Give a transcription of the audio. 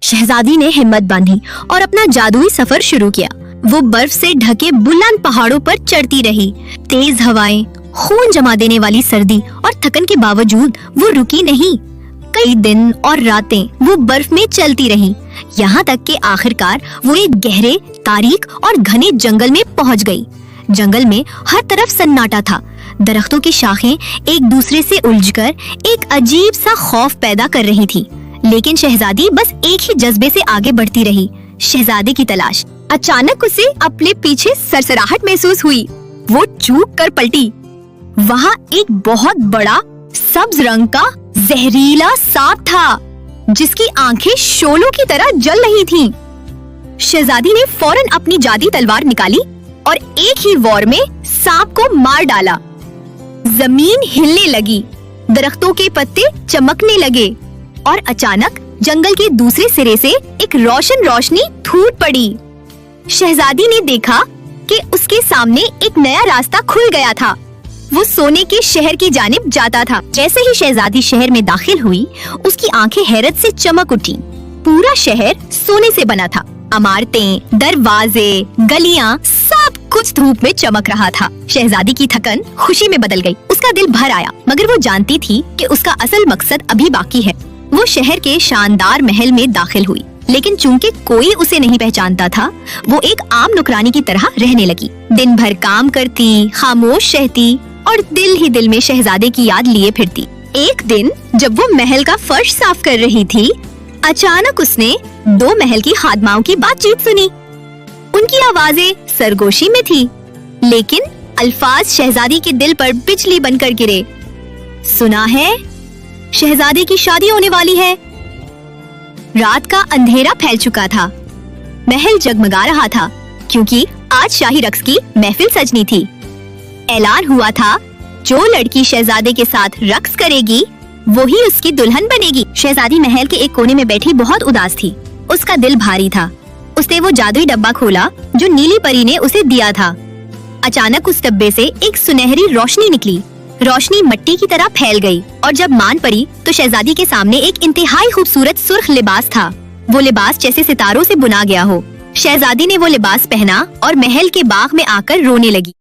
शहजादी ने हिम्मत बांधी और अपना जादुई सफर शुरू किया। वो बर्फ से ढके बुलंद पहाड़ों पर चढ़ती रही। तेज हवाएं, खून जमा देने वाली सर्दी और थकन के बावजूद वो रुकी नहीं। कई दिन और रातें वो बर्फ में चलती रही, यहाँ तक कि आखिरकार वो एक गहरे, तारीक और घने जंगल में पहुँच गई। जंगल में हर तरफ सन्नाटा था। दरख्तों की शाखें एक दूसरे से उलझकर एक अजीब सा खौफ पैदा कर रही थी। लेकिन शहजादी बस एक ही जज्बे से आगे बढ़ती रही, शहजादे की तलाश। अचानक उसे अपने पीछे सरसराहट महसूस हुई। वो चूक कर पलटी। वहाँ एक बहुत बड़ा सब्ज रंग का जहरीला सांप था, जिसकी आंखें शोलों की तरह जल रही थीं। शहजादी ने फौरन अपनी जादी तलवार निकाली और एक ही वार में सांप को मार डाला। जमीन हिलने लगी, दरख्तों के पत्ते चमकने लगे और अचानक जंगल के दूसरे सिरे से एक रोशन रोशनी फूट पड़ी। शहजादी ने देखा कि उसके सामने एक नया रास्ता खुल गया था। वो सोने के शहर की जानिब जाता था। जैसे ही शहजादी शहर में दाखिल हुई, उसकी आंखें हैरत से चमक उठी। पूरा शहर सोने से बना था। इमारतें, दरवाजे, गलियां, सब कुछ धूप में चमक रहा था। शहजादी की थकन खुशी में बदल गई। उसका दिल भर आया, मगर वो जानती थी कि उसका असल मकसद अभी बाकी है। वो शहर के शानदार महल में दाखिल हुई, लेकिन चूंकि कोई उसे नहीं पहचानता था, वो एक आम नौकरानी की तरह रहने लगी। दिन भर काम करती, खामोश रहती और दिल ही दिल में शहजादे की याद लिए फिरती। एक दिन जब वो महल का फर्श साफ कर रही थी, अचानक उसने दो महल की खादमाओं की बातचीत सुनी। उनकी आवाजें सरगोशी में थी, लेकिन अल्फाज शहजादी के दिल पर बिजली बनकर गिरे। सुना है शहजादे की शादी होने वाली है। रात का अंधेरा फैल चुका था। महल जगमगा रहा था, क्योंकि आज शाही रक्स की महफिल सजनी थी। ऐलान हुआ था, जो लड़की शहजादे के साथ रक्स करेगी, वही उसकी दुल्हन बनेगी। शहजादी महल के एक कोने में बैठी बहुत उदास थी। उसका दिल भारी था। उसने वो जादुई डब्बा खोला जो नीली परी ने उसे दिया था। अचानक उस डब्बे से एक सुनहरी रोशनी निकली। रोशनी मिट्टी की तरह फैल गई और जब मान पड़ी तो शहजादी के सामने एक इंतहाई खूबसूरत सुर्ख लिबास था। वो लिबास जैसे सितारों से बुना गया हो। शहजादी ने वो लिबास पहना और महल के बाग में आकर रोने लगी।